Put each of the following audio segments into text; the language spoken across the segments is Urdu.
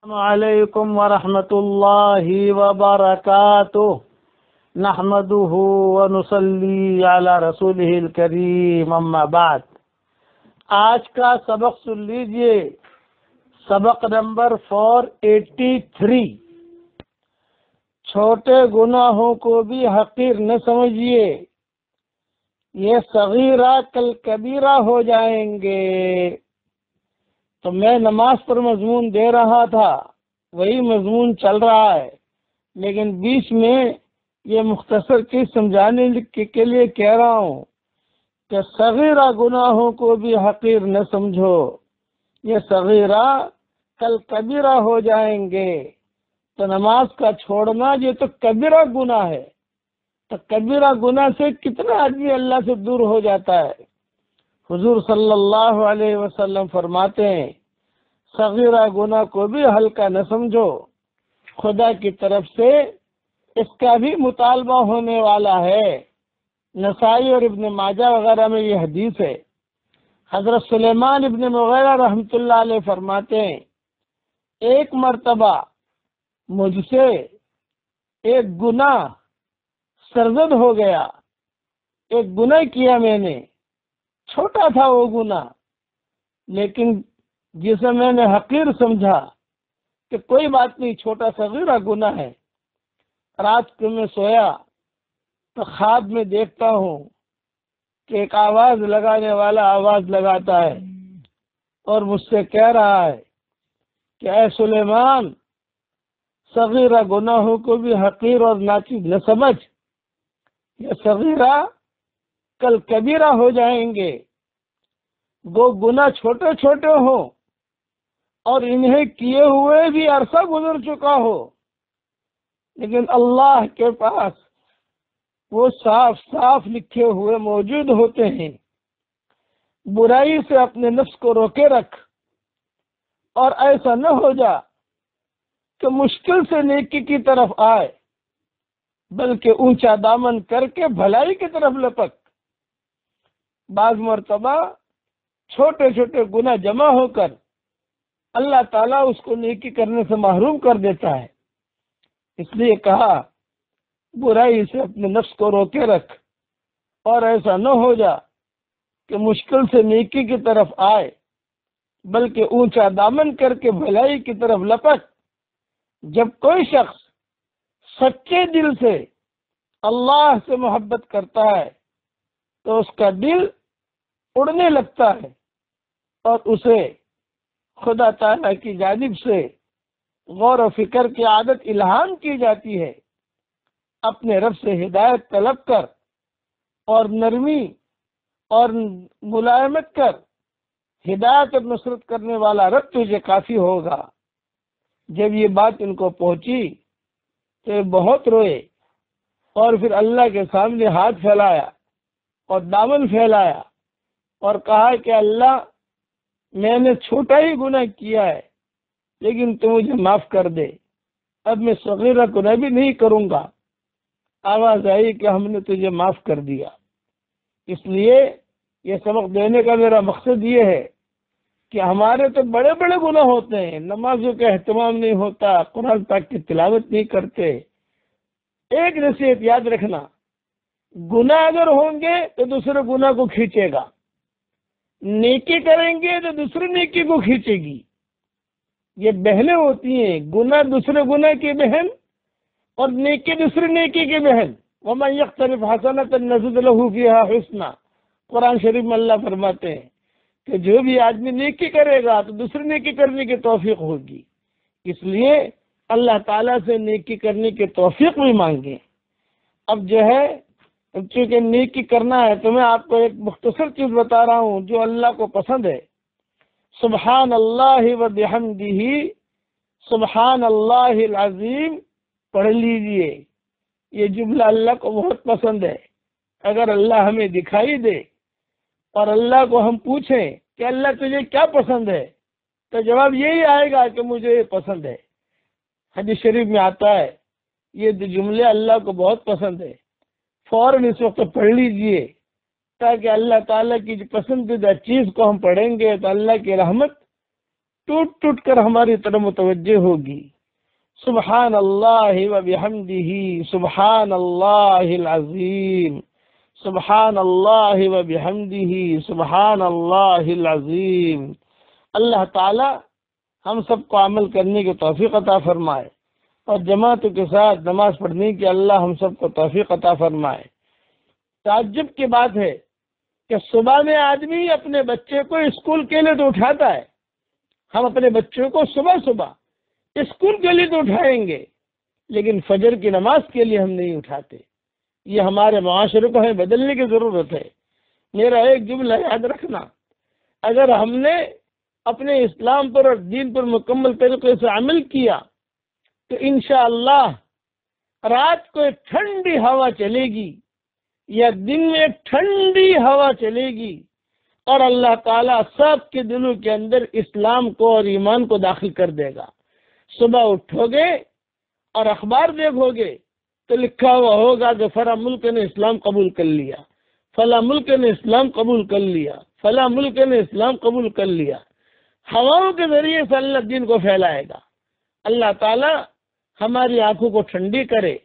السلام علیکم ورحمۃ اللہ وبرکاتہ نحمده ونصلی علی رسولہ الکریم اما بعد۔ آج کا سبق سن لیجئے، سبق نمبر 483۔ چھوٹے گناہوں کو بھی حقیر نہ سمجھیے، یہ صغیرہ کل کبیرہ ہو جائیں گے۔ تو میں نماز پر مضمون دے رہا تھا، وہی مضمون چل رہا ہے، لیکن بیچ میں یہ مختصر چیز سمجھانے کے لیے کہہ رہا ہوں کہ صغیرہ گناہوں کو بھی حقیر نہ سمجھو، یہ صغیرہ کل کبیرہ ہو جائیں گے۔ تو نماز کا چھوڑنا یہ تو کبیرہ گناہ ہے، تو کبیرہ گناہ سے کتنا آدمی اللہ سے دور ہو جاتا ہے۔ حضور صلی اللہ علیہ وسلم فرماتے ہیں، صغیرہ گناہ کو بھی ہلکا نہ سمجھو، خدا کی طرف سے اس کا بھی مطالبہ ہونے والا ہے۔ نسائی اور ابن ماجہ وغیرہ میں یہ حدیث ہے۔ حضرت سلیمان ابن مغیرہ رحمۃ اللہ علیہ فرماتے ہیں، ایک مرتبہ مجھ سے ایک گناہ سرزد ہو گیا، ایک گناہ کیا میں نے، چھوٹا تھا وہ گناہ، لیکن جسے میں نے حقیر سمجھا کہ کوئی بات نہیں، چھوٹا صغیرہ گناہ ہے۔ رات کو میں سویا تو خواب میں دیکھتا ہوں کہ ایک آواز لگانے والا آواز لگاتا ہے اور مجھ سے کہہ رہا ہے کہ اے سلیمان، صغیرہ گناہوں کو بھی حقیر اور ناچیز نہ سمجھ، یہ صغیرہ کل کبیرہ ہو جائیں گے۔ وہ گناہ چھوٹے چھوٹے ہوں اور انہیں کیے ہوئے بھی عرصہ گزر چکا ہو، لیکن اللہ کے پاس وہ صاف صاف لکھے ہوئے موجود ہوتے ہیں۔ برائی سے اپنے نفس کو روکے رکھ، اور ایسا نہ ہو جا کہ مشکل سے نیکی کی طرف آئے، بلکہ اونچا دامن کر کے بھلائی کی طرف لپک۔ بعض مرتبہ چھوٹے چھوٹے گناہ جمع ہو کر اللہ تعالیٰ اس کو نیکی کرنے سے محروم کر دیتا ہے۔ اس لیے کہا، برائی سے اپنے نفس کو روکے رکھ، اور ایسا نہ ہو جا کہ مشکل سے نیکی کی طرف آئے، بلکہ اونچا دامن کر کے بھلائی کی طرف لپک۔ جب کوئی شخص سچے دل سے اللہ سے محبت کرتا ہے تو اس کا دل اڑنے لگتا ہے، اور اسے خدا تعالیٰ کی جانب سے غور و فکر کی عادت الہام کی جاتی ہے۔ اپنے رب سے ہدایت طلب کر اور نرمی اور ملائمت کر، ہدایت اور نصرت کرنے والا رب تجھے کافی ہوگا۔ جب یہ بات ان کو پہنچی تو یہ بہت روئے، اور پھر اللہ کے سامنے ہاتھ پھیلایا اور دامن پھیلایا اور کہا کہ اللہ، میں نے چھوٹا ہی گناہ کیا ہے، لیکن تو مجھے معاف کر دے، اب میں صغیرہ گناہ بھی نہیں کروں گا۔ آواز آئی کہ ہم نے تجھے معاف کر دیا۔ اس لیے یہ سبق دینے کا میرا مقصد یہ ہے کہ ہمارے تو بڑے بڑے گناہ ہوتے ہیں، نمازوں کا اہتمام نہیں ہوتا، قرآن پاک کی تلاوت نہیں کرتے۔ ایک نصیحت یاد رکھنا، گناہ اگر ہوں گے تو دوسرے گناہ کو کھینچے گا، نیکی کریں گے تو دوسری نیکی کو کھینچے گی۔ یہ بہنیں ہوتی ہیں، گناہ دوسرے گناہ کی بہن اور نیکی دوسری نیکی کی بہن۔ وَمَنْ يَقْتَرِفْ حَسَنَةً نَزِدْ لَهُ فِيهَا حُسْنًا، قرآن شریف میں اللہ فرماتے ہیں کہ جو بھی آدمی نیکی کرے گا تو دوسری نیکی کرنے کی توفیق ہوگی۔ اس لیے اللہ تعالیٰ سے نیکی کرنے کی توفیق بھی مانگیں۔ اب جو ہے، چونکہ نیکی کرنا ہے تو میں آپ کو ایک مختصر چیز بتا رہا ہوں جو اللہ کو پسند ہے۔ سبحان اللہ و بحمدہ، سبحان اللہ العظیم پڑھ لیجئے۔ یہ جملہ اللہ کو بہت پسند ہے۔ اگر اللہ ہمیں دکھائی دے اور اللہ کو ہم پوچھیں کہ اللہ تجھے کیا پسند ہے، تو جواب یہی آئے گا کہ مجھے یہ پسند ہے۔ حدیث شریف میں آتا ہے یہ جملے اللہ کو بہت پسند ہے، فوراً اس وقت پڑھ لیجئے، تاکہ اللہ تعالیٰ کی جو پسندیدہ چیز کو ہم پڑھیں گے تو اللہ کی رحمت ٹوٹ ٹوٹ کر ہماری طرف متوجہ ہوگی۔ سبحان اللہ و بحمدہ، سبحان اللہ العظیم، سبحان اللہ و بحمدہ، سبحان اللہ العظیم۔ اللہ تعالی ہم سب کو عمل کرنے کی توفیق عطا فرمائے، اور جماعتوں کے ساتھ نماز پڑھنے کی اللہ ہم سب کو توفیق عطا فرمائے۔ تعجب کی بات ہے کہ صبح میں آدمی اپنے بچے کو اسکول کے لیے تو اٹھاتا ہے، ہم اپنے بچوں کو صبح صبح اسکول کے لیے تو اٹھائیں گے، لیکن فجر کی نماز کے لیے ہم نہیں اٹھاتے۔ یہ ہمارے معاشرے کو ہمیں بدلنے کی ضرورت ہے۔ میرا ایک جملہ یاد رکھنا، اگر ہم نے اپنے اسلام پر اور دین پر مکمل طریقے سے عمل کیا تو انشاءاللہ رات کو ایک ٹھنڈی ہوا چلے گی یا دن میں ایک ٹھنڈی ہوا چلے گی، اور اللہ تعالیٰ سب کے دلوں کے اندر اسلام کو اور ایمان کو داخل کر دے گا۔ صبح اٹھو گے اور اخبار دیکھو گے تو لکھا ہوا ہوگا کہ فلاں ملک نے اسلام قبول کر لیا، فلاں ملک نے اسلام قبول کر لیا، فلاں ملک نے اسلام قبول کر لیا۔ ہواؤں کے ذریعے سے اللہ دین کو پھیلائے گا۔ اللہ تعالیٰ ہماری آنکھوں کو ٹھنڈی کرے،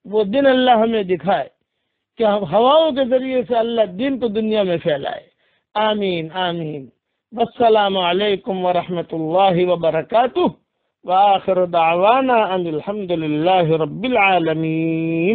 وہ دن اللہ ہمیں دکھائے کہ ہم ہواؤں کے ذریعے سے اللہ دین کو دنیا میں پھیلائے۔ آمین آمین۔ السلام علیکم ورحمۃ اللہ وبرکاتہ، وآخر دعوانا ان الحمد للہ رب العالمین۔